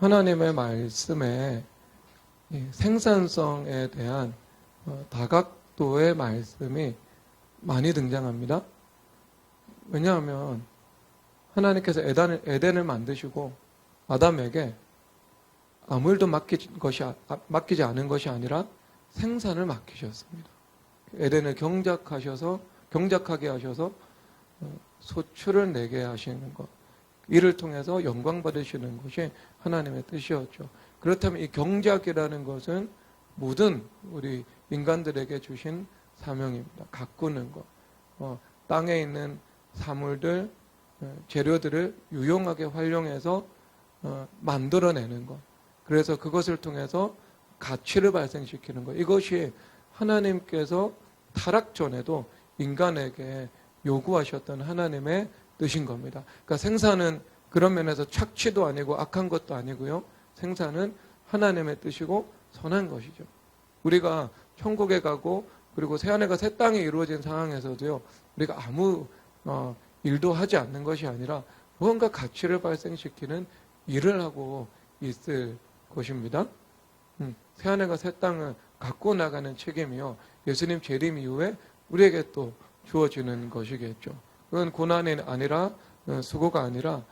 하나님의 말씀에 이 생산성에 대한 다각도의 말씀이 많이 등장합니다. 왜냐하면 하나님께서 에덴을 만드시고 아담에게 아무 일도 맡기지 않은 것이 아니라 생산을 맡기셨습니다. 에덴을 경작하게 하셔서 소출을 내게 하시는 것, 이를 통해서 영광 받으시는 것이 하나님의 뜻이었죠. 그렇다면 이 경작이라는 것은 모든 우리 인간들에게 주신 사명입니다. 가꾸는 것, 땅에 있는 사물들, 재료들을 유용하게 활용해서 만들어내는 것, 그래서 그것을 통해서 가치를 발생시키는 것, 이것이 하나님께서 타락 전에도 인간에게 요구하셨던 하나님의 뜻인 겁니다. 그러니까 생산은 그런 면에서 착취도 아니고 악한 것도 아니고요. 생산은 하나님의 뜻이고 선한 것이죠. 우리가 천국에 가고 그리고 새하늘과 새 땅이 이루어진 상황에서도요, 우리가 아무 일도 하지 않는 것이 아니라 무언가 가치를 발생시키는 일을 하고 있을 것입니다. 새하늘과 새 땅을 갖고 나가는 책임이요, 예수님 재림 이후에 우리에게 또 주어지는 것이겠죠. 그건 고난이 아니라 수고가 아니라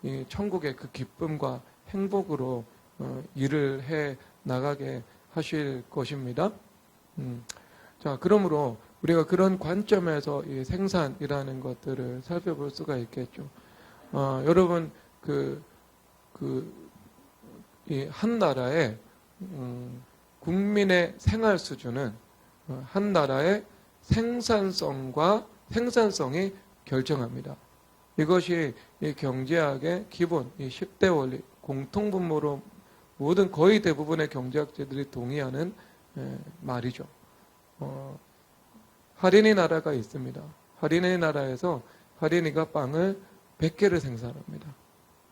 이 천국의 그 기쁨과 행복으로 일을 해 나가게 하실 것입니다. 자, 그러므로 우리가 그런 관점에서 이 생산이라는 것들을 살펴볼 수가 있겠죠. 여러분 이 한 나라의 국민의 생활 수준은 한 나라의 생산성이 결정합니다. 이것이 이 경제학의 기본, 이 10대 원리, 공통분모로 모든 거의 대부분의 경제학자들이 동의하는 말이죠. 할인이 나라가 있습니다. 할인이 나라에서 할인이가 빵을 100개를 생산합니다.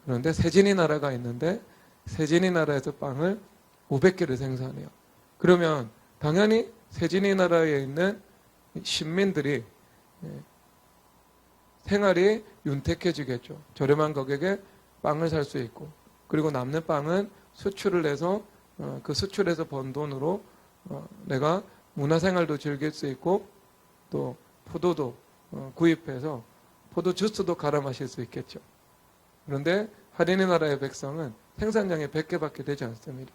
그런데 세진이 나라가 있는데 세진이 나라에서 빵을 500개를 생산해요. 그러면 당연히 세진이 나라에 있는 신민들이 생활이 윤택해지겠죠. 저렴한 가격에 빵을 살 수 있고, 그리고 남는 빵은 수출을 해서 그 수출해서 번 돈으로 내가 문화생활도 즐길 수 있고 또 포도도 구입해서 포도 주스도 갈아 마실 수 있겠죠. 그런데 할인의 나라의 백성은 생산량이 100개밖에 되지 않습니다.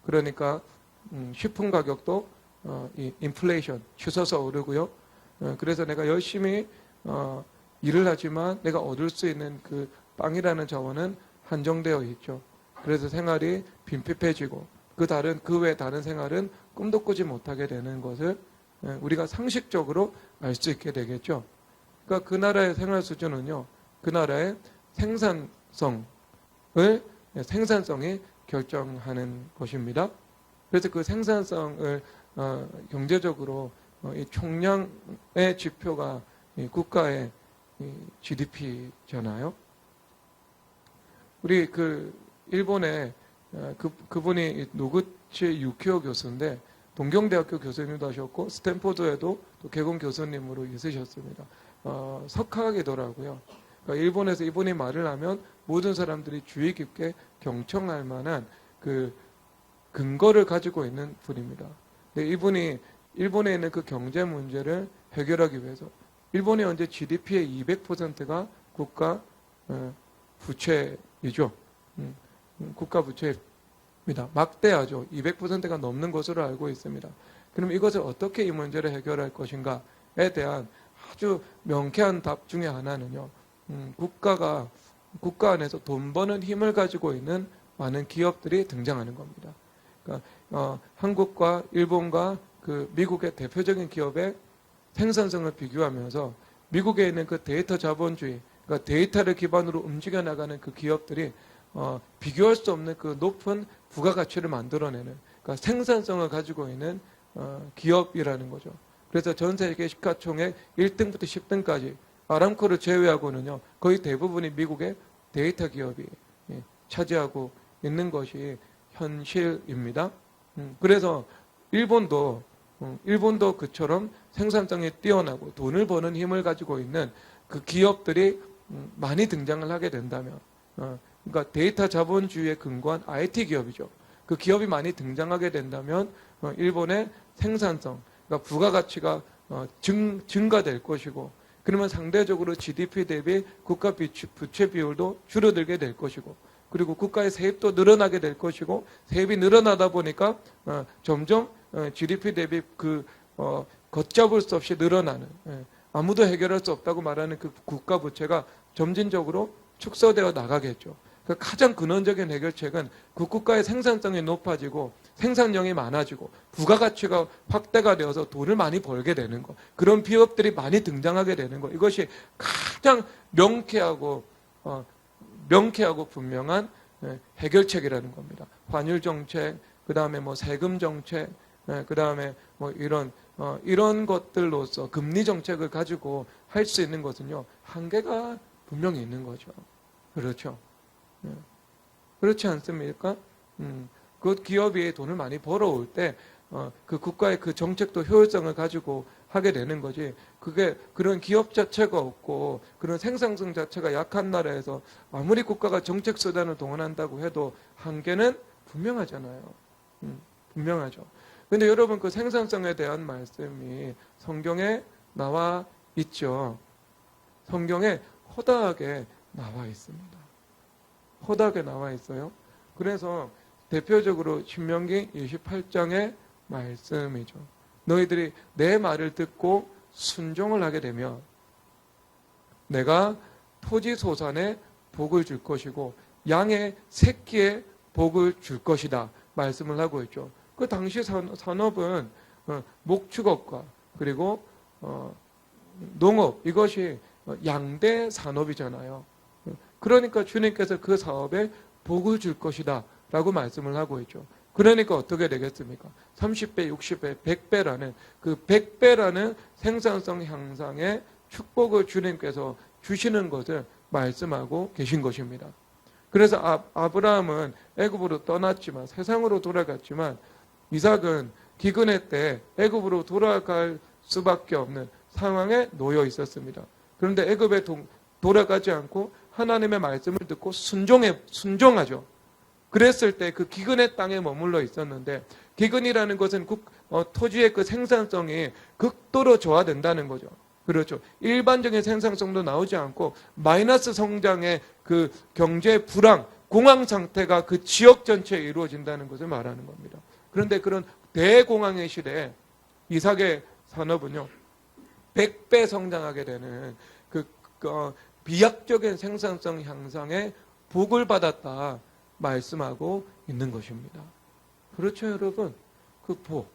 그러니까 식품 가격도 이 인플레이션 치솟아 오르고요. 그래서 내가 열심히 일을 하지만 내가 얻을 수 있는 그 빵이라는 자원은 한정되어 있죠. 그래서 생활이 빈핍해지고 그 외 다른 생활은 꿈도 꾸지 못하게 되는 것을 우리가 상식적으로 알 수 있게 되겠죠. 그러니까 그 나라의 생활 수준은요, 그 나라의 생산성이 결정하는 것입니다. 그래서 그 생산성을 경제적으로 이 총량의 지표가 국가의 GDP잖아요. 우리 일본의 그분이 노구치 유키오 교수인데 동경대학교 교수님도 하셨고 스탠포드에도 또 개공 교수님으로 있으셨습니다. 석학이더라고요. 그러니까 일본에서 이분이 말을 하면 모든 사람들이 주의 깊게 경청할 만한 그 근거를 가지고 있는 분입니다. 근데 이분이 일본에 있는 그 경제 문제를 해결하기 위해서, 일본의 현재 GDP의 200%가 국가 부채이죠. 국가 부채입니다. 막대하죠. 200%가 넘는 것으로 알고 있습니다. 그럼 이것을 어떻게 이 문제를 해결할 것인가에 대한 아주 명쾌한 답 중에 하나는요, 국가 안에서 돈 버는 힘을 가지고 있는 많은 기업들이 등장하는 겁니다. 그러니까 한국과 일본과 미국의 대표적인 기업의 생산성을 비교하면서 미국에 있는 그 데이터 자본주의, 그러니까 데이터를 기반으로 움직여 나가는 그 기업들이 비교할 수 없는 그 높은 부가가치를 만들어내는, 그러니까 생산성을 가지고 있는 기업이라는 거죠. 그래서 전 세계 시가총액 1등부터 10등까지 아람코를 제외하고는요, 거의 대부분이 미국의 데이터 기업이 차지하고 있는 것이 현실입니다. 그래서 일본도 그처럼 생산성이 뛰어나고 돈을 버는 힘을 가지고 있는 그 기업들이 많이 등장을 하게 된다면 그러니까 데이터 자본주의에 근거한 IT 기업이죠. 그 기업이 많이 등장하게 된다면 일본의 생산성, 그러니까 부가가치가 증가될 것이고, 그러면 상대적으로 GDP 대비 국가 부채 비율도 줄어들게 될 것이고, 그리고 국가의 세입도 늘어나게 될 것이고, 세입이 늘어나다 보니까 점점 GDP 대비 걷잡을 수 없이 늘어나는, 아무도 해결할 수 없다고 말하는 그 국가 부채가 점진적으로 축소되어 나가겠죠. 그 가장 근원적인 해결책은 그 국가의 생산성이 높아지고 생산량이 많아지고 부가가치가 확대가 되어서 돈을 많이 벌게 되는 것, 그런 기업들이 많이 등장하게 되는 것, 이것이 가장 명쾌하고 분명한 해결책이라는 겁니다. 환율 정책, 그 다음에 뭐 세금 정책, 그 다음에 뭐 이런 것들로서 금리 정책을 가지고 할 수 있는 것은요, 한계가 분명히 있는 거죠. 그렇죠. 그렇지 않습니까? 그 기업이 돈을 많이 벌어올 때, 그 국가의 그 정책도 효율성을 가지고 하게 되는 거지. 그게 그런 기업 자체가 없고 그런 생산성 자체가 약한 나라에서 아무리 국가가 정책 수단을 동원한다고 해도 한계는 분명하잖아요. 분명하죠. 근데 여러분, 그 생산성에 대한 말씀이 성경에 나와 있죠. 성경에 허다하게 나와 있습니다. 허다하게 나와 있어요. 그래서 대표적으로 신명기 28장의 말씀이죠. 너희들이 내 말을 듣고 순종을 하게 되면 내가 토지 소산에 복을 줄 것이고 양의 새끼에 복을 줄 것이다 말씀을 하고 있죠. 그 당시 산업은 목축업과 그리고 농업, 이것이 양대 산업이잖아요. 그러니까 주님께서 그 사업에 복을 줄 것이다 라고 말씀을 하고 있죠. 그러니까 어떻게 되겠습니까? 30배, 60배, 100배라는 그 100배라는 생산성 향상의 축복을 주님께서 주시는 것을 말씀하고 계신 것입니다. 그래서 아브라함은 애굽으로 떠났지만, 세상으로 돌아갔지만, 이삭은 기근의 때 애굽으로 돌아갈 수밖에 없는 상황에 놓여 있었습니다. 그런데 애굽에 돌아가지 않고 하나님의 말씀을 듣고 순종하죠. 그랬을 때 그 기근의 땅에 머물러 있었는데, 기근이라는 것은 토지의 그 생산성이 극도로 저하된다는 거죠. 그렇죠. 일반적인 생산성도 나오지 않고 마이너스 성장의 그 경제 불황, 공황 상태가 그 지역 전체에 이루어진다는 것을 말하는 겁니다. 그런데 그런 대공황의 시대에 이삭의 산업은요, 100배 성장하게 되는 비약적인 생산성 향상에 복을 받았다 말씀하고 있는 것입니다. 그렇죠, 여러분? 그 복,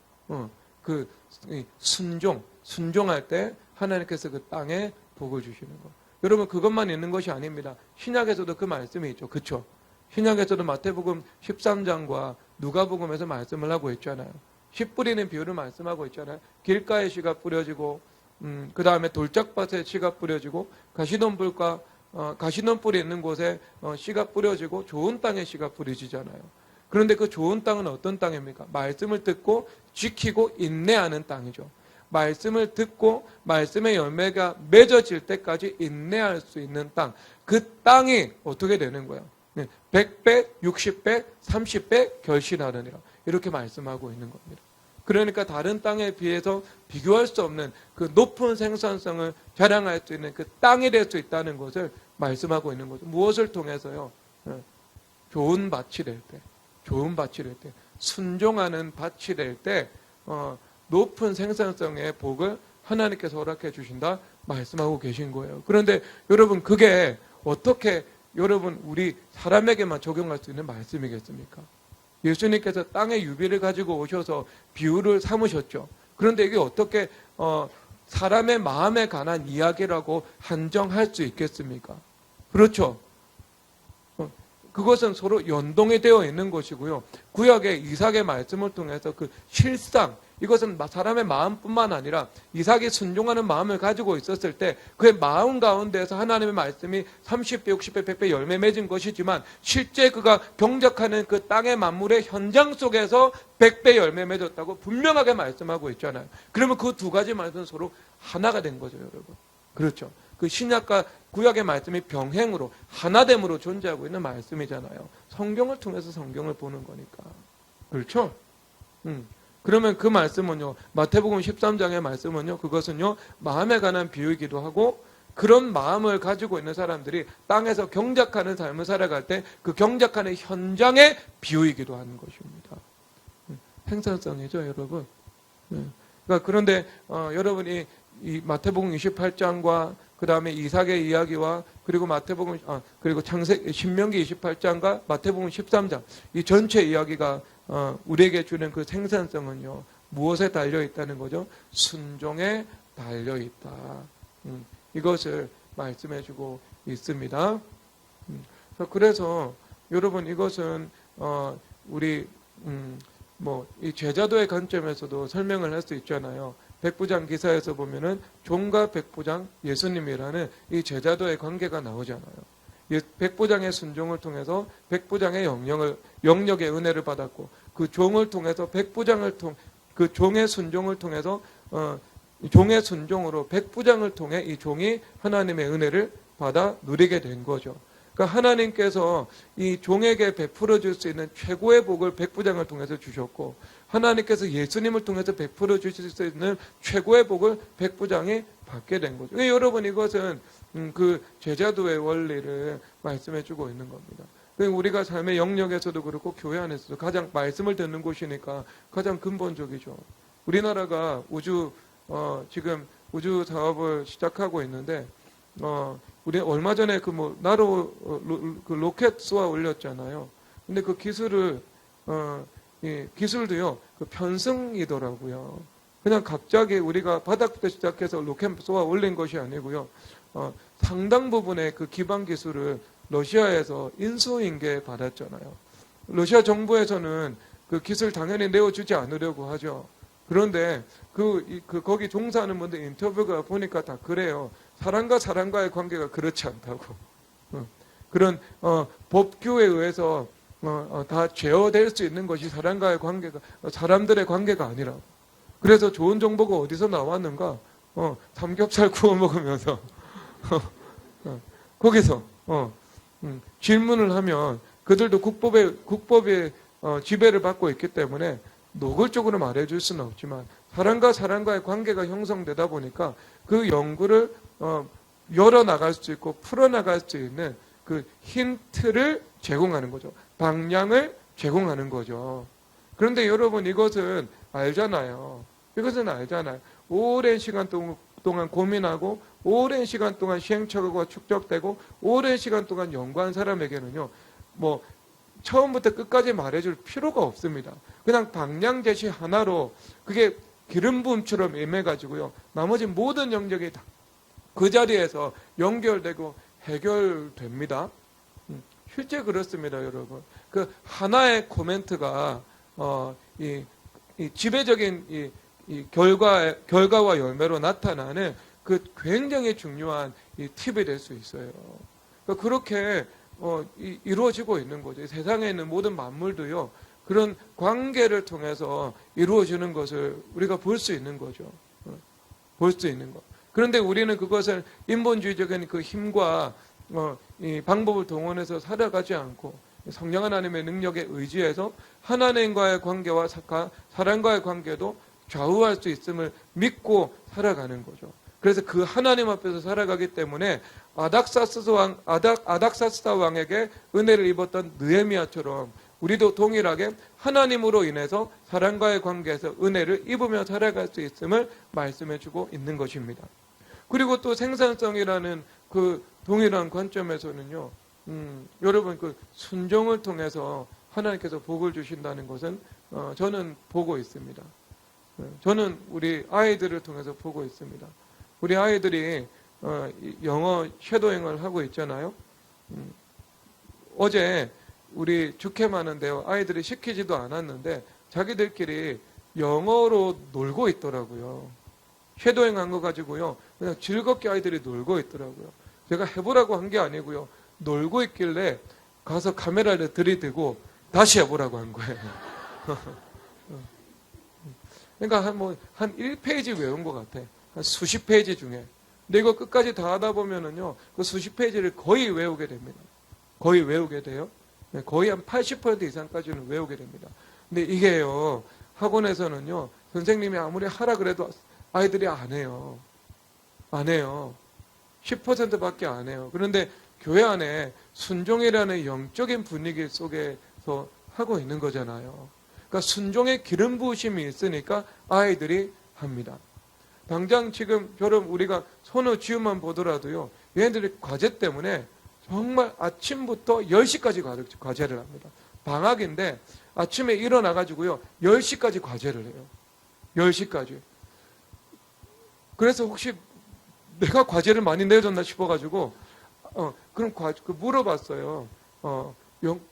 순종할 때 하나님께서 그 땅에 복을 주시는 것. 여러분, 그것만 있는 것이 아닙니다. 신약에서도 그 말씀이 있죠. 그렇죠? 신약에서도 마태복음 13장과 누가복음에서 말씀을 하고 있잖아요. 씨 뿌리는 비유를 말씀하고 있잖아요. 길가에 씨가 뿌려지고, 그 다음에 돌짝밭에 씨가 뿌려지고, 가시덤불이 있는 곳에 씨가 뿌려지고, 좋은 땅에 씨가 뿌려지잖아요. 그런데 그 좋은 땅은 어떤 땅입니까? 말씀을 듣고 지키고 인내하는 땅이죠. 말씀을 듣고 말씀의 열매가 맺어질 때까지 인내할 수 있는 땅. 그 땅이 어떻게 되는 거예요? 100배, 60배, 30배 결실하느니라. 이렇게 말씀하고 있는 겁니다. 그러니까 다른 땅에 비해서 비교할 수 없는 그 높은 생산성을 자랑할 수 있는 그 땅이 될 수 있다는 것을 말씀하고 있는 거죠. 무엇을 통해서요? 좋은 밭이 될 때, 순종하는 밭이 될 때 높은 생산성의 복을 하나님께서 허락해 주신다 말씀하고 계신 거예요. 그런데 여러분, 그게 어떻게 여러분 우리 사람에게만 적용할 수 있는 말씀이겠습니까? 예수님께서 땅의 유비를 가지고 오셔서 비유를 삼으셨죠. 그런데 이게 어떻게 사람의 마음에 관한 이야기라고 한정할 수 있겠습니까? 그렇죠. 그것은 서로 연동이 되어 있는 것이고요. 구약의 이삭의 말씀을 통해서 그 실상, 이것은 사람의 마음뿐만 아니라 이삭이 순종하는 마음을 가지고 있었을 때 그의 마음 가운데에서 하나님의 말씀이 30배, 60배, 100배 열매 맺은 것이지만 실제 그가 경작하는 그 땅의 만물의 현장 속에서 100배 열매 맺었다고 분명하게 말씀하고 있잖아요. 그러면 그 두 가지 말씀은 서로 하나가 된 거죠, 여러분. 그렇죠. 그 신약과 구약의 말씀이 병행으로 하나됨으로 존재하고 있는 말씀이잖아요. 성경을 통해서 성경을 보는 거니까. 그렇죠? 그러면 그 말씀은요, 마태복음 13장의 말씀은요, 그것은요, 마음에 관한 비유이기도 하고, 그런 마음을 가지고 있는 사람들이 땅에서 경작하는 삶을 살아갈 때 그 경작하는 현장의 비유이기도 하는 것입니다. 생산성이죠, 여러분. 그러니까 그런데 여러분이 이 마태복음 28장과 그 다음에 이삭의 이야기와 그리고 그리고 신명기 28장과 마태복음 13장 이 전체 이야기가 우리에게 주는 그 생산성은요, 무엇에 달려 있다는 거죠? 순종에 달려 있다. 이것을 말씀해주고 있습니다. 그래서 여러분 이것은 우리 이 제자도의 관점에서도 설명을 할 수 있잖아요. 백부장 기사에서 보면은 종과 백부장 예수님이라는 이 제자도의 관계가 나오잖아요. 백부장의 순종을 통해서 백부장의 영역의 은혜를 받았고 그 종을 통해서 그 종의 순종을 통해서 종의 순종으로 백부장을 통해 이 종이 하나님의 은혜를 받아 누리게 된 거죠. 그러니까 하나님께서 이 종에게 베풀어 줄 수 있는 최고의 복을 백부장을 통해서 주셨고 하나님께서 예수님을 통해서 베풀어 주실 수 있는 최고의 복을 백부장이 받게 된 거죠. 여러분 이것은 그 제자도의 원리를 말씀해 주고 있는 겁니다. 우리가 삶의 영역에서도 그렇고 교회 안에서도 가장 말씀을 듣는 곳이니까 가장 근본적이죠. 우리나라가 지금 우주 사업을 시작하고 있는데 우리 얼마 전에 나로 로켓 쏘아 올렸잖아요. 근데 그 기술도요, 그 편승이더라고요. 그냥 갑자기 우리가 바닥부터 시작해서 로켓 쏘아 올린 것이 아니고요. 상당 부분의 그 기반 기술을 러시아에서 인수인계 받았잖아요. 러시아 정부에서는 그 기술 당연히 내어주지 않으려고 하죠. 그런데 거기 종사하는 분들 인터뷰가 보니까 다 그래요. 사람과 사람과의 관계가 그렇지 않다고. 그런 법규에 의해서 다 제어될 수 있는 것이 사람과의 관계가 사람들의 관계가 아니라고. 그래서 좋은 정보가 어디서 나왔는가? 삼겹살 구워 먹으면서 거기서 질문을 하면 그들도 국법의 지배를 받고 있기 때문에 노골적으로 말해줄 수는 없지만 사람과 사람과의 관계가 형성되다 보니까 그 연구를 열어나갈 수 있고 풀어나갈 수 있는 그 힌트를 제공하는 거죠. 방향을 제공하는 거죠. 그런데 여러분 이것은 알잖아요. 오랜 시간 동안 고민하고 오랜 시간 동안 시행착오가 축적되고 오랜 시간 동안 연구한 사람에게는요. 처음부터 끝까지 말해줄 필요가 없습니다. 그냥 방향 제시 하나로 그게 기름 부음처럼 임해가지고요. 나머지 모든 영역이 다 그 자리에서 연결되고 해결됩니다. 실제 그렇습니다, 여러분. 그 하나의 코멘트가 이 지배적인 이 결과와 열매로 나타나는 그 굉장히 중요한 이 팁이 될 수 있어요. 그러니까 그렇게 이루어지고 있는 거죠. 세상에 있는 모든 만물도요. 그런 관계를 통해서 이루어지는 것을 우리가 볼 수 있는 거죠. 볼 수 있는 것. 그런데 우리는 그것을 인본주의적인 그 힘과 이 방법을 동원해서 살아가지 않고 성령 하나님의 능력에 의지해서 하나님과의 관계와 사람과의 관계도 좌우할 수 있음을 믿고 살아가는 거죠. 그래서 그 하나님 앞에서 살아가기 때문에 아닥사스다 왕에게 은혜를 입었던 느헤미야처럼 우리도 동일하게 하나님으로 인해서 사람과의 관계에서 은혜를 입으며 살아갈 수 있음을 말씀해주고 있는 것입니다. 그리고 또 생산성이라는 그 동일한 관점에서는요, 여러분 그 순종을 통해서 하나님께서 복을 주신다는 것은 저는 보고 있습니다. 저는 우리 아이들을 통해서 보고 있습니다. 우리 아이들이 영어 섀도잉을 하고 있잖아요. 어제 우리 주캠하는데요. 아이들이 시키지도 않았는데 자기들끼리 영어로 놀고 있더라고요. 섀도잉 한 거 가지고요. 그냥 즐겁게 아이들이 놀고 있더라고요. 제가 해보라고 한 게 아니고요. 놀고 있길래 가서 카메라를 들이대고 다시 해보라고 한 거예요. 그러니까 한 1페이지 외운 것 같아. 한 수십 페이지 중에. 근데 이거 끝까지 다 하다 보면은요, 그 수십 페이지를 거의 외우게 됩니다. 거의 외우게 돼요. 네, 거의 한 80% 이상까지는 외우게 됩니다. 근데 이게요, 학원에서는요, 선생님이 아무리 하라 그래도 아이들이 안 해요. 안 해요. 10%밖에 안 해요. 그런데 교회 안에 순종이라는 영적인 분위기 속에서 하고 있는 거잖아요. 그러니까 순종의 기름 부으심이 있으니까 아이들이 합니다. 당장 지금 저런 우리가 손우지우만 보더라도요, 얘네들이 과제 때문에 정말 아침부터 10시까지 과제를 합니다. 방학인데 아침에 일어나가지고요, 10시까지 과제를 해요. 10시까지. 그래서 혹시 내가 과제를 많이 내줬나 싶어가지고, 그럼 물어봤어요.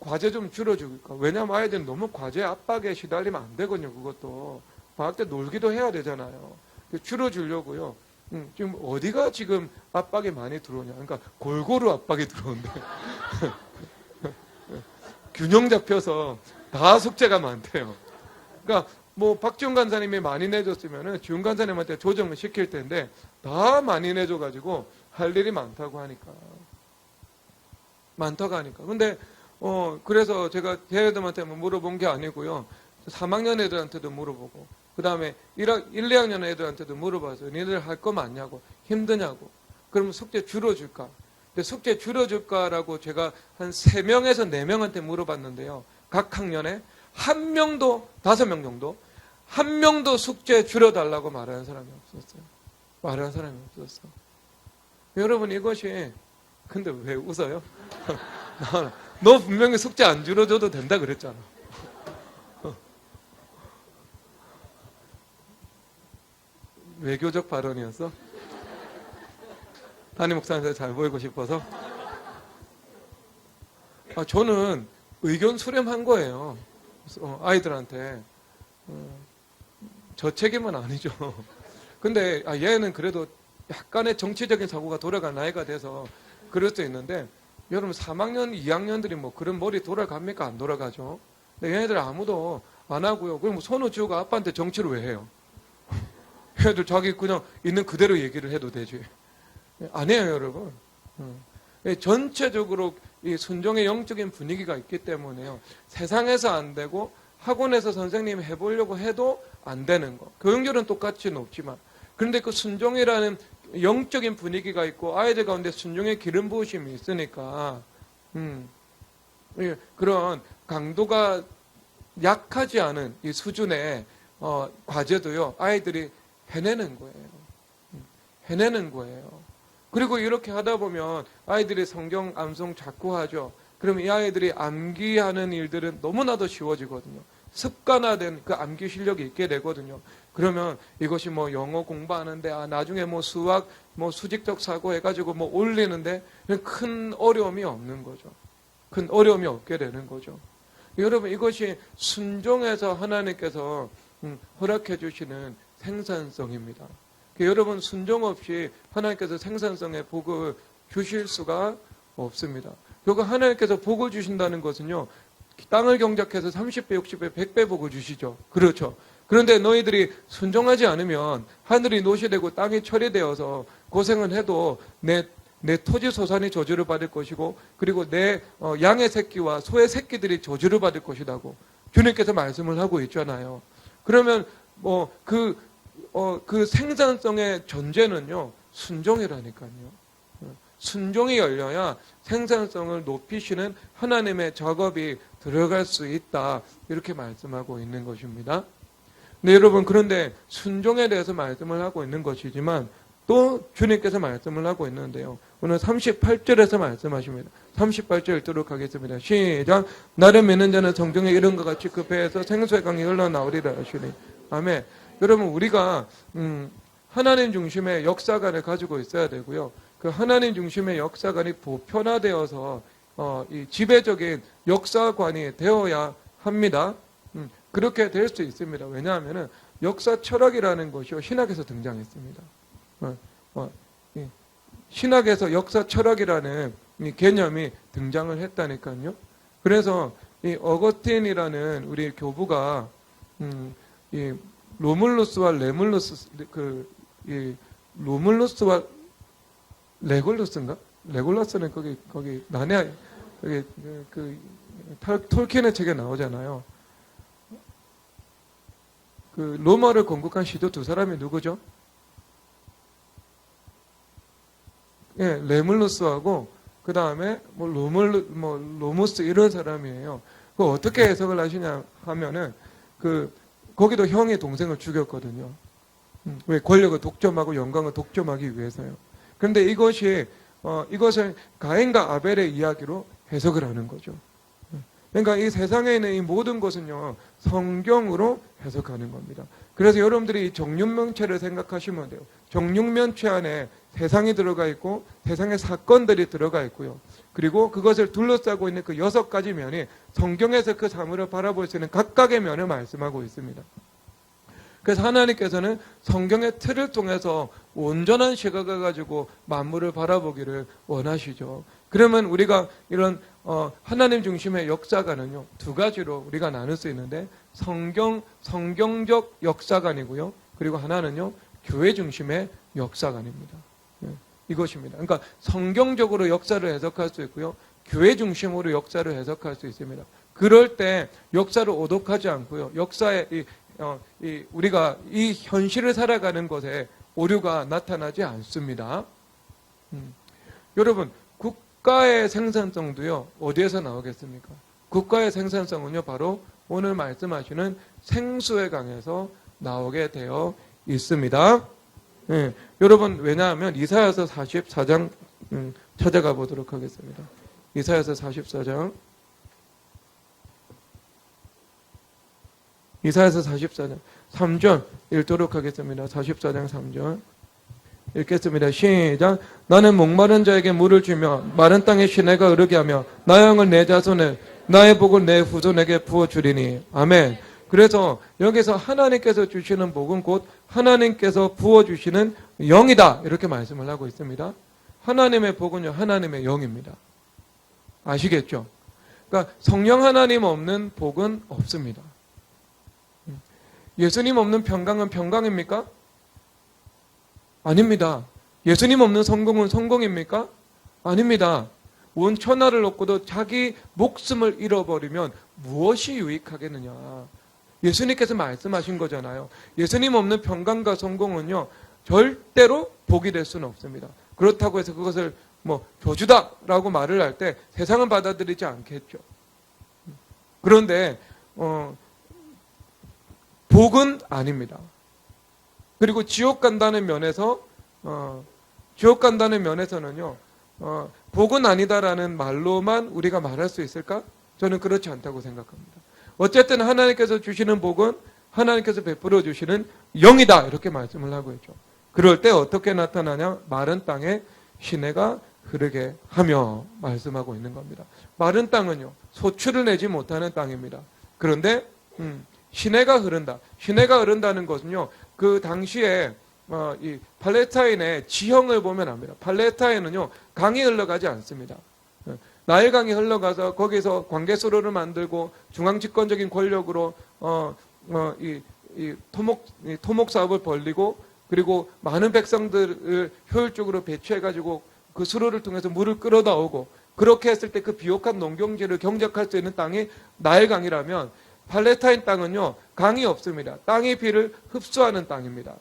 과제 좀 줄여줄까? 왜냐면 아이들은 너무 과제 압박에 시달리면 안 되거든요, 그것도. 방학 때 놀기도 해야 되잖아요. 줄여주려고요. 지금 어디가 지금 압박이 많이 들어오냐. 그러니까 골고루 압박이 들어오는데. 균형 잡혀서 다 숙제가 많대요. 그러니까 뭐 박지훈 간사님이 많이 내줬으면은 지훈 간사님한테 조정을 시킬 텐데 다 많이 내줘가지고 할 일이 많다고 하니까. 근데 그래서 제가 걔네들한테 물어본 게 아니고요. 3학년 애들한테도 물어보고 그 다음에 1, 2학년 애들한테도 물어봐서 니들 할 거 맞냐고, 힘드냐고. 그러면 숙제 줄여줄까? 근데 숙제 줄여줄까라고 제가 한 3명에서 4명한테 물어봤는데요. 각 학년에 1명도, 5명 정도, 1명도 숙제 줄여달라고 말하는 사람이 없었어요. 말하는 사람이 없었어. 여러분, 이것이, 근데 왜 웃어요? 너 분명히 숙제 안 줄여줘도 된다 그랬잖아. 외교적 발언이었어? 담임 목사님한테 잘 보이고 싶어서? 저는 의견 수렴한 거예요. 아이들한테. 저 책임은 아니죠. 근데 얘는 그래도 약간의 정치적인 사고가 돌아갈 나이가 돼서 그럴 수 있는데, 여러분 3학년, 2학년들이 뭐 그런 머리 돌아갑니까? 안 돌아가죠. 근데 얘네들 아무도 안 하고요. 그럼 손우지우가 아빠한테 정치를 왜 해요? 얘들 자기 그냥 있는 그대로 얘기를 해도 되지. 안 해요, 여러분. 전체적으로 이 순종의 영적인 분위기가 있기 때문에요. 세상에서 안 되고 학원에서 선생님이 해보려고 해도 안 되는 거. 교육열은 똑같이 높지만. 그런데 그 순종이라는 영적인 분위기가 있고 아이들 가운데 순종의 기름 부으심이 있으니까 그런 강도가 약하지 않은 이 수준의 과제도요. 아이들이 해내는 거예요. 해내는 거예요. 그리고 이렇게 하다 보면 아이들이 성경 암송 자꾸 하죠. 그러면 이 아이들이 암기하는 일들은 너무나도 쉬워지거든요. 습관화된 그 암기 실력이 있게 되거든요. 그러면 이것이 뭐 영어 공부하는데 나중에 뭐 수학 뭐 수직적 사고 해가지고 뭐 올리는데 큰 어려움이 없는 거죠. 큰 어려움이 없게 되는 거죠. 여러분, 이것이 순종해서 하나님께서 허락해 주시는 생산성입니다. 여러분, 순종 없이 하나님께서 생산성의 복을 주실 수가 없습니다. 결국 하나님께서 복을 주신다는 것은요, 땅을 경작해서 30배, 60배, 100배 복을 주시죠. 그렇죠. 그런데 너희들이 순종하지 않으면 하늘이 노시되고 땅이 철이되어서 고생을 해도 내 토지 소산이 저주를 받을 것이고, 그리고 내 양의 새끼와 소의 새끼들이 저주를 받을 것이라고 주님께서 말씀을 하고 있잖아요. 그러면 그 생산성의 전제는요, 순종이라니까요. 순종이 열려야 생산성을 높이시는 하나님의 작업이 들어갈 수 있다. 이렇게 말씀하고 있는 것입니다. 네, 여러분, 그런데 순종에 대해서 말씀을 하고 있는 것이지만 또 주님께서 말씀을 하고 있는데요. 오늘 38절에서 말씀하십니다. 38절 읽도록 하겠습니다. 시작. 나를 믿는 자는 성경의 이름과 같이 그 배에서 생수의 강이 흘러나오리라 하시니. 아멘. 여러분, 우리가 하나님 중심의 역사관을 가지고 있어야 되고요. 그 하나님 중심의 역사관이 보편화되어서 이 지배적인 역사관이 되어야 합니다. 그렇게 될 수 있습니다. 왜냐하면 역사 철학이라는 것이 신학에서 등장했습니다. 신학에서 역사 철학이라는 이 개념이 등장을 했다니까요. 그래서 이 어거스틴이라는 우리 교부가 이 로물루스와 레물루스, 로물루스와 레골루스인가? 레골라스는 거기 나네 여기 톨킨의 책에 나오잖아요. 그 로마를 건국한 시도 두 사람이 누구죠? 예, 레물루스하고 그 다음에 뭐 로무스 이런 사람이에요. 그 어떻게 해석을 하시냐 하면은 거기도 형의 동생을 죽였거든요. 왜? 권력을 독점하고 영광을 독점하기 위해서요. 그런데 이것을 가인과 아벨의 이야기로 해석을 하는 거죠. 그러니까 이 세상에 있는 이 모든 것은요, 성경으로 해석하는 겁니다. 그래서 여러분들이 이 정육면체를 생각하시면 돼요. 정육면체 안에 세상이 들어가 있고 세상의 사건들이 들어가 있고요. 그리고 그것을 둘러싸고 있는 그 6가지 면이 성경에서 그 사물을 바라볼 수 있는 각각의 면을 말씀하고 있습니다. 그래서 하나님께서는 성경의 틀을 통해서 온전한 시각을 가지고 만물을 바라보기를 원하시죠. 그러면 우리가 이런 하나님 중심의 역사관은요, 2가지로 우리가 나눌 수 있는데 성경적 역사관이고요. 그리고 하나는요, 교회 중심의 역사관입니다. 이것입니다. 그러니까 성경적으로 역사를 해석할 수 있고요. 교회 중심으로 역사를 해석할 수 있습니다. 그럴 때 역사를 오독하지 않고요. 역사에 우리가 이 현실을 살아가는 것에 오류가 나타나지 않습니다. 여러분, 국가의 생산성도요, 어디에서 나오겠습니까? 국가의 생산성은요, 바로 오늘 말씀하시는 생수의 강에서 나오게 되어 있습니다. 예, 여러분, 왜냐하면 이사야서 44장 찾아가 보도록 하겠습니다. 이사야서 44장. 이사야서 44장 3절 읽도록 하겠습니다. 44장 3절 읽겠습니다. 시작. 나는 목마른 자에게 물을 주며 마른 땅에 시내가 흐르게 하며 나의 영을 내 자손에 나의 복을 내 후손에게 부어주리니. 아멘. 그래서 여기서 하나님께서 주시는 복은 곧 하나님께서 부어주시는 영이다, 이렇게 말씀을 하고 있습니다. 하나님의 복은요, 하나님의 영입니다. 아시겠죠? 그러니까 성령 하나님 없는 복은 없습니다. 예수님 없는 평강은 평강입니까? 아닙니다. 예수님 없는 성공은 성공입니까? 아닙니다. 온 천하를 얻고도 자기 목숨을 잃어버리면 무엇이 유익하겠느냐. 예수님께서 말씀하신 거잖아요. 예수님 없는 평강과 성공은요, 절대로 복이 될 수는 없습니다. 그렇다고 해서 그것을 교주다라고 말을 할 때 세상은 받아들이지 않겠죠. 그런데 복은 아닙니다. 그리고 지옥 간다는 면에서는요, 복은 아니다라는 말로만 우리가 말할 수 있을까? 저는 그렇지 않다고 생각합니다. 어쨌든 하나님께서 주시는 복은 하나님께서 베풀어 주시는 영이다, 이렇게 말씀을 하고 있죠. 그럴 때 어떻게 나타나냐? 마른 땅에 시내가 흐르게 하며 말씀하고 있는 겁니다. 마른 땅은요, 소출을 내지 못하는 땅입니다. 그런데 시내가 흐른다. 시내가 흐른다는 것은요, 그 당시에 이 팔레스타인의 지형을 보면 압니다. 팔레스타인은요, 강이 흘러가지 않습니다. 나일강이 흘러가서 거기서 관계수로를 만들고 중앙집권적인 권력으로 이 토목 사업을 벌리고, 그리고 많은 백성들을 효율적으로 배치해가지고 그 수로를 통해서 물을 끌어다오고, 그렇게 했을 때 그 비옥한 농경지를 경작할 수 있는 땅이 나일강이라면, 팔레스타인 땅은요, 강이 없습니다. 땅의 비를 흡수하는 땅입니다.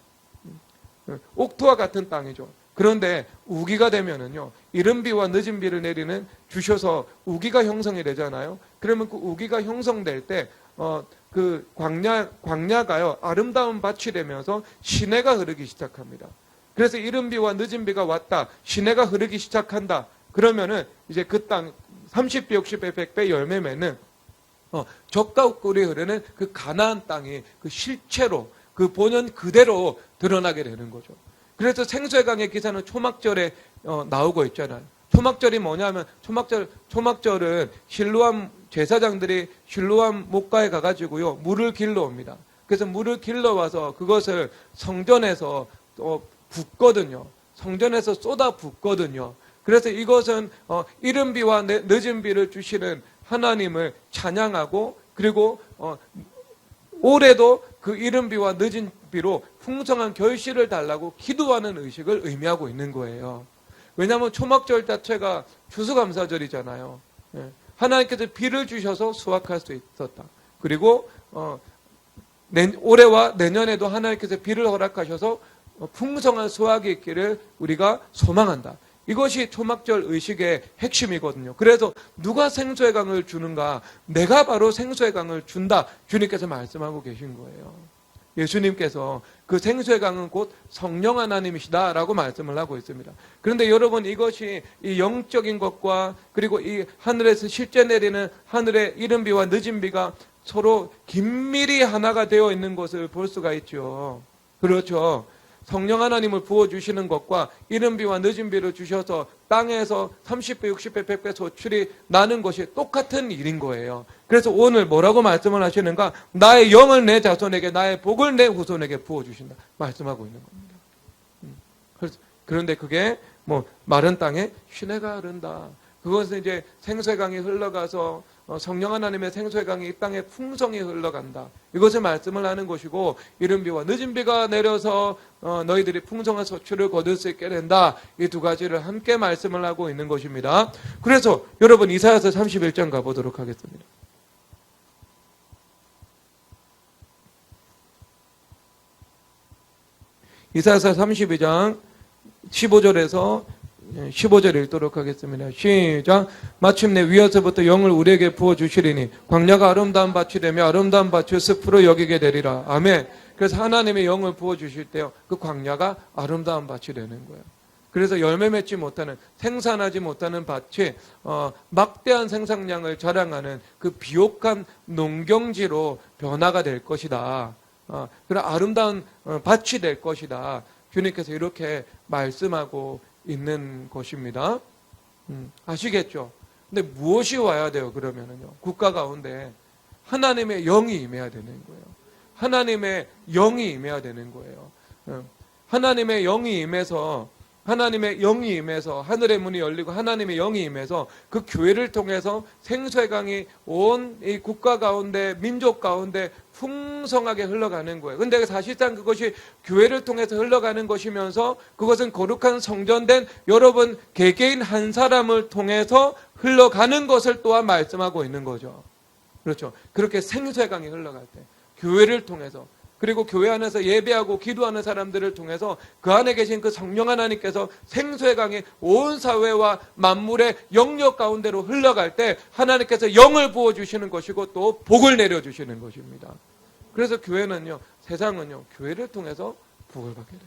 옥토와 같은 땅이죠. 그런데 우기가 되면은요, 이른 비와 늦은 비를 내리는 주셔서 우기가 형성이 되잖아요. 그러면 그 우기가 형성될 때 그 광야가요, 아름다운 밭이 되면서 시내가 흐르기 시작합니다. 그래서 이른 비와 늦은 비가 왔다, 시내가 흐르기 시작한다. 그러면은 이제 그 땅 30배, 60배, 100배 열매 맺는 젖과 꿀이 흐르는 그 가나안 땅이 그 실체로, 그 본연 그대로 드러나게 되는 거죠. 그래서 생수의 강의 기사는 초막절에 나오고 있잖아요. 초막절이 뭐냐면, 초막절은 실로암 제사장들이 실로암 목가에 가가지고요, 물을 길러 옵니다. 그래서 물을 길러 와서 그것을 성전에서 붓거든요. 성전에서 쏟아 붓거든요. 그래서 이것은 이른 비와 늦은 비를 주시는 하나님을 찬양하고, 그리고 올해도 그 이른 비와 늦은 비로 풍성한 결실을 달라고 기도하는 의식을 의미하고 있는 거예요. 왜냐하면 초막절 자체가 추수감사절이잖아요. 예. 하나님께서 비를 주셔서 수확할 수 있었다. 그리고 올해와 내년에도 하나님께서 비를 허락하셔서 풍성한 수확이 있기를 우리가 소망한다. 이것이 초막절 의식의 핵심이거든요. 그래서 누가 생수의 강을 주는가? 내가 바로 생수의 강을 준다. 주님께서 말씀하고 계신 거예요. 예수님께서 그 생수의 강은 곧 성령 하나님이시다라고 말씀을 하고 있습니다. 그런데 여러분, 이것이 이 영적인 것과 그리고 이 하늘에서 실제 내리는 하늘의 이른 비와 늦은 비가 서로 긴밀히 하나가 되어 있는 것을 볼 수가 있죠. 그렇죠. 성령 하나님을 부어주시는 것과 이른 비와 늦은 비를 주셔서 땅에서 30배, 60배, 100배 소출이 나는 것이 똑같은 일인 거예요. 그래서 오늘 뭐라고 말씀을 하시는가? 나의 영을 내 자손에게, 나의 복을 내 후손에게 부어주신다. 말씀하고 있는 겁니다. 그런데 그게 마른 땅에 시내가 흐른다. 그것은 이제 생수의 강이 흘러가서 성령 하나님의 생수의 강이 이 땅에 풍성히 흘러간다. 이것을 말씀을 하는 것이고, 이른 비와 늦은 비가 내려서 너희들이 풍성한 소출을 거둘 수 있게 된다. 이 두 가지를 함께 말씀을 하고 있는 것입니다. 그래서 여러분, 이사야서 31장 가보도록 하겠습니다. 이사야서 32장 15절에서 15절 읽도록 하겠습니다. 시작. 마침내 위에서부터 영을 우리에게 부어주시리니 광야가 아름다운 밭이 되며 아름다운 밭을 숲으로 여기게 되리라. 아멘. 그래서 하나님의 영을 부어주실 때요, 그 광야가 아름다운 밭이 되는 거예요. 그래서 열매 맺지 못하는, 생산하지 못하는 밭이 막대한 생산량을 자랑하는 그 비옥한 농경지로 변화가 될 것이다. 그런 아름다운 밭이 될 것이다. 주님께서 이렇게 말씀하고 있는 것입니다. 아시겠죠? 근데 무엇이 와야 돼요? 그러면은요, 국가 가운데 하나님의 영이 임해야 되는 거예요. 하나님의 영이 임해야 되는 거예요. 하나님의 영이 임해서 하늘의 문이 열리고 하나님의 영이 임해서 그 교회를 통해서 생수의 강이 온 이 국가 가운데, 민족 가운데 풍성하게 흘러가는 거예요. 근데 사실상 그것이 교회를 통해서 흘러가는 것이면서 그것은 거룩한 성전된 여러분 개개인 한 사람을 통해서 흘러가는 것을 또한 말씀하고 있는 거죠. 그렇죠. 그렇게 생수의 강이 흘러갈 때 교회를 통해서, 그리고 교회 안에서 예배하고 기도하는 사람들을 통해서 그 안에 계신 그 성령 하나님께서 생수의 강이 온 사회와 만물의 영역 가운데로 흘러갈 때 하나님께서 영을 부어주시는 것이고 또 복을 내려주시는 것입니다. 그래서 교회는요, 세상은요, 교회를 통해서 복을 받게 되는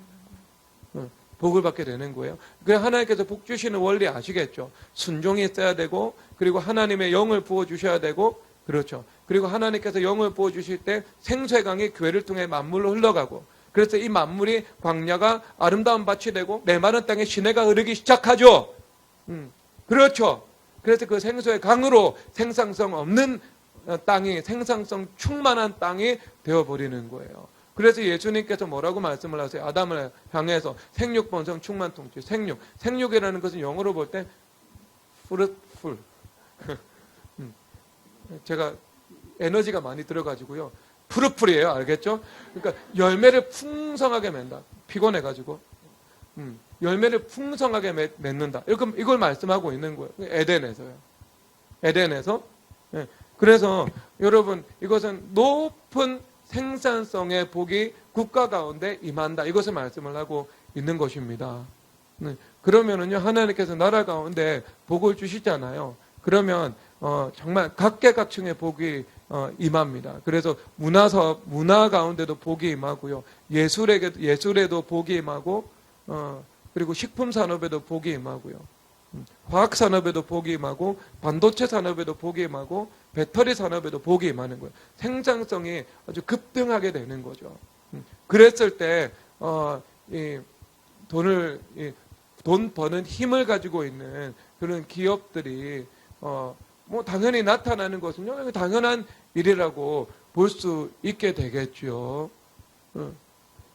거예요. 복을 받게 되는 거예요. 그 하나님께서 복 주시는 원리 아시겠죠? 순종이 있어야 되고, 그리고 하나님의 영을 부어주셔야 되고, 그렇죠. 그리고 하나님께서 영을 부어주실 때 생수의 강이 교회를 통해 만물로 흘러가고, 그래서 이 만물이 광야가 아름다운 밭이 되고 메마른 땅에 시내가 흐르기 시작하죠. 그렇죠. 그래서 그 생수의 강으로 생산성 없는 땅이, 생산성 충만한 땅이 되어버리는 거예요. 그래서 예수님께서 뭐라고 말씀을 하세요? 아담을 향해서 생육, 번성, 충만, 통치. 생육이라는 것은 영어로 볼 때 fruitful. 제가 에너지가 많이 들어가지고요, 푸르풀이에요. 알겠죠? 그러니까 열매를 풍성하게 맺는다. 피곤해가지고 열매를 풍성하게 맺는다. 이걸 말씀하고 있는 거예요. 에덴에서요. 에덴에서. 그래서 여러분, 이것은 높은 생산성의 복이 국가 가운데 임한다. 이것을 말씀을 하고 있는 것입니다. 그러면은요, 하나님께서 나라 가운데 복을 주시잖아요. 그러면 정말 각계각층의 복이 임합니다. 그래서 문화 가운데도 복이 임하고요, 예술에도 복이 임하고, 그리고 식품 산업에도 복이 임하고요, 화학 산업에도 복이 임하고, 반도체 산업에도 복이 임하고, 배터리 산업에도 복이 임하는 거예요. 생산성이 아주 급등하게 되는 거죠. 그랬을 때 돈 버는 힘을 가지고 있는 그런 기업들이 당연히 나타나는 것은요, 당연한 일이라고 볼 수 있게 되겠죠.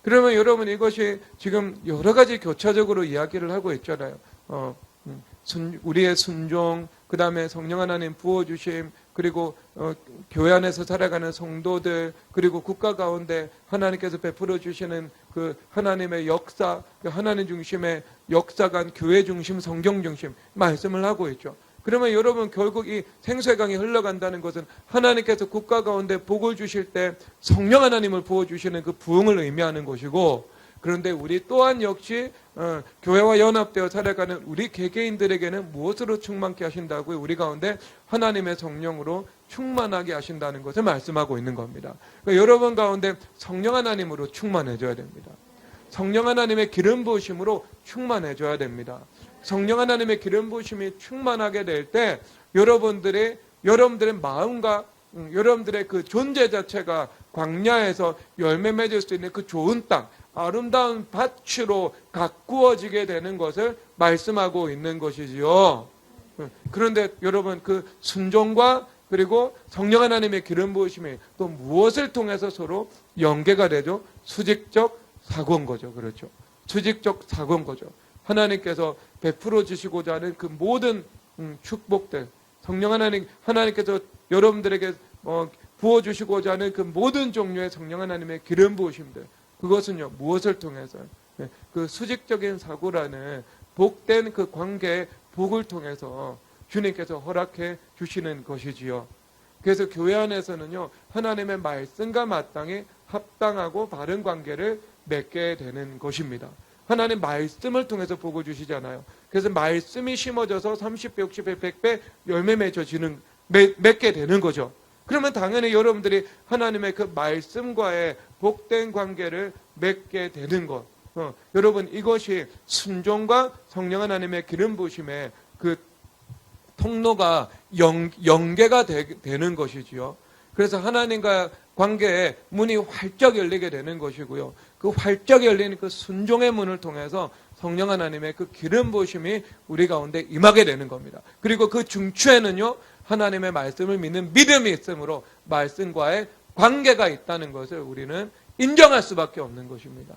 그러면 여러분, 이것이 지금 여러 가지 교차적으로 이야기를 하고 있잖아요. 우리의 순종, 그 다음에 성령 하나님 부어주심, 그리고 교회 안에서 살아가는 성도들, 그리고 국가 가운데 하나님께서 베풀어 주시는 그 하나님의 역사, 그 하나님 중심의 역사관, 교회 중심, 성경 중심 말씀을 하고 있죠. 그러면 여러분 결국 이 생수의 강이 흘러간다는 것은 하나님께서 국가 가운데 복을 주실 때 성령 하나님을 부어주시는 그 부흥을 의미하는 것이고, 그런데 우리 또한 역시 교회와 연합되어 살아가는 우리 개개인들에게는 무엇으로 충만케 하신다고요? 우리 가운데 하나님의 성령으로 충만하게 하신다는 것을 말씀하고 있는 겁니다. 그러니까 여러분 가운데 성령 하나님으로 충만해져야 됩니다. 성령 하나님의 기름 부으심으로 충만해져야 됩니다. 성령 하나님의 기름 부으심이 충만하게 될 때 여러분들의 마음과 여러분들의 그 존재 자체가 광야에서 열매 맺을 수 있는 그 좋은 땅, 아름다운 밭으로 가꾸어지게 되는 것을 말씀하고 있는 것이지요. 그런데 여러분 그 순종과 그리고 성령 하나님의 기름 부으심이 또 무엇을 통해서 서로 연계가 되죠? 수직적 사고인 거죠. 그렇죠. 수직적 사고인 거죠. 하나님께서 베풀어 주시고자 하는 그 모든 축복들, 성령 하나님께서 여러분들에게 부어주시고자 하는 그 모든 종류의 성령 하나님의 기름 부으심들, 그것은요 무엇을 통해서 그 수직적인 사고라는 복된 그 관계의 복을 통해서 주님께서 허락해 주시는 것이지요. 그래서 교회 안에서는요 하나님의 말씀과 마땅히 합당하고 바른 관계를 맺게 되는 것입니다. 하나님 말씀을 통해서 복을 주시잖아요. 그래서 말씀이 심어져서 30배, 60배, 100배 열매 맺게 되는 거죠. 그러면 당연히 여러분들이 하나님의 그 말씀과의 복된 관계를 맺게 되는 것. 여러분 이것이 순종과 성령 하나님의 기름 부으심의 그 통로가 연계가 되는 것이지요. 그래서 하나님과 관계의 문이 활짝 열리게 되는 것이고요. 그 활짝 열리는 그 순종의 문을 통해서 성령 하나님의 그 기름 부으심이 우리 가운데 임하게 되는 겁니다. 그리고 그 중추에는요 하나님의 말씀을 믿는 믿음이 있으므로 말씀과의 관계가 있다는 것을 우리는 인정할 수밖에 없는 것입니다.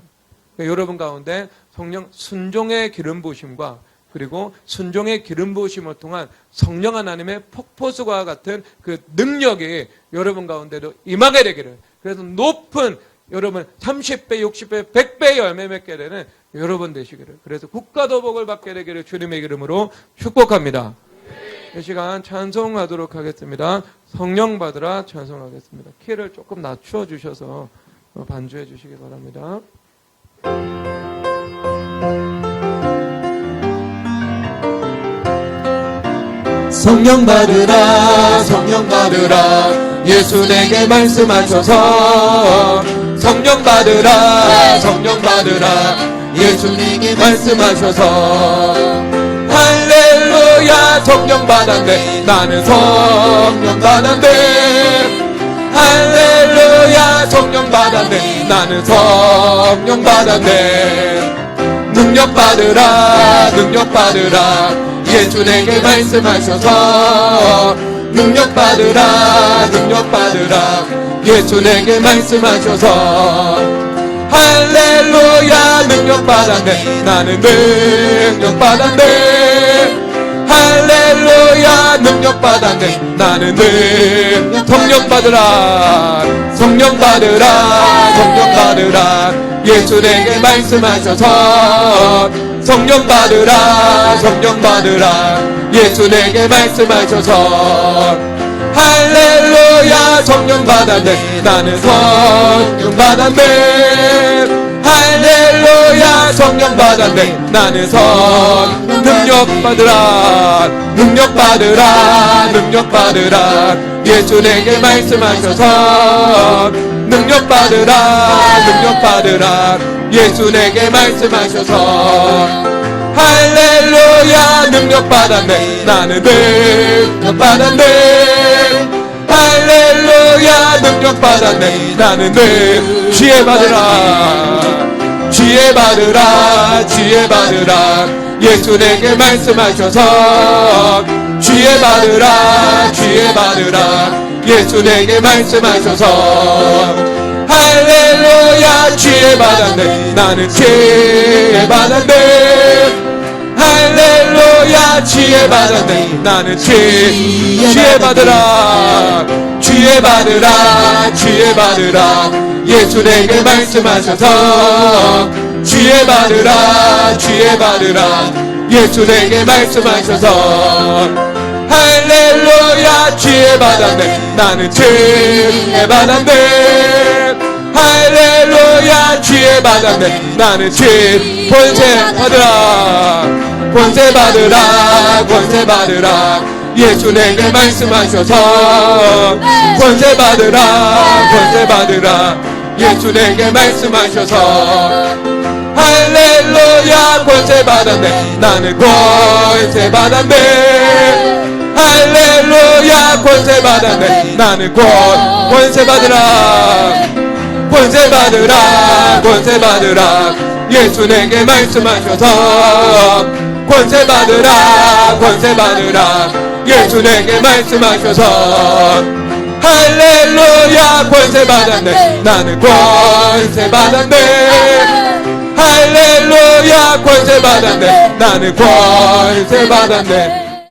그러니까 여러분 가운데 성령 순종의 기름 부으심과 그리고 순종의 기름 부으심을 통한 성령 하나님의 폭포수와 같은 그 능력이 여러분 가운데도 임하게 되기를, 그래서 높은 여러분 30배, 60배, 100배 열매 맺게 되는 여러분 되시기를, 그래서 국가도 복을 받게 되기를 주님의 이름으로 축복합니다. 이 시간 찬송하도록 하겠습니다. 성령 받으라 찬송하겠습니다. 키를 조금 낮춰 주셔서 반주해 주시기 바랍니다. 성령 받으라 성령 받으라 예수 내게 말씀하셔서, 성령 받으라 성령 받으라 예수 내게 말씀하셔서, 할렐루야 성령 받았네 나는 성령 받았네, 할렐루야 성령 받았네 나는 성령 받았네, 능력 받으라 능력 받으라 예수 내게 말씀하셔서, 능력 받으라 능력 받으라 예수 내게 말씀하셔서, 할렐루야 능력 받았네 나는 능력 받았네, 할렐루야 능력 받았네 나는 성령 받으라 성령 받으라 성령 받으라 예수 내게 말씀하셔서, 성령 받으라 성령 받으라 예수 내게 말씀하셔서, 할렐루야 성령 받았네 나는 성령 받았네, 할렐루야 성령 받았네 나는 능력 받으라 능력 받으라 능력 받으라 예수 내게 말씀하셔서, 능력 받으라 능력 받으라 예수 내게 말씀하셔서, 할렐루야 능력 받았네 나는 능력 받았네, 할렐루야 능력 받았네 나는 지혜 받으라 지혜 받으라 지혜 받으라 예수 내게 말씀하셔서, 지혜 받으라 지혜 받으라 예수 내게 말씀하셔서, 할렐루야 지혜 받았네 나는 지혜 받았네, 할렐루야 지혜 받았네 나는 지혜 받으라 지혜 받으라 지혜 받으라 예수 내게 말씀하셔서 지혜 받으라 지혜 받으라 예수 내게 말씀하셔서 할렐루야 지혜 받았네 나는 지혜 받았네 할렐루야 지혜 받았네 나는 지혜 권세 받으라 권세 받으라 권세 받으라 예수 내게 말씀하셔서 권세 받으라 권세 받으라 예수 내게 말씀하셔서 할렐루야 권세 받았네 나는 권세 받았네 할렐루야 권세 받았네 나는 권세 받으라 권세 받으라 권세 받으라 예수 내게 말씀하셔서 권세 받으라 권세 받으라 예수 내게 말씀하셔서 할렐루야 권세 받았네 나는 권세 받았네 할렐루야 권세 받았네 나는 권세 받았네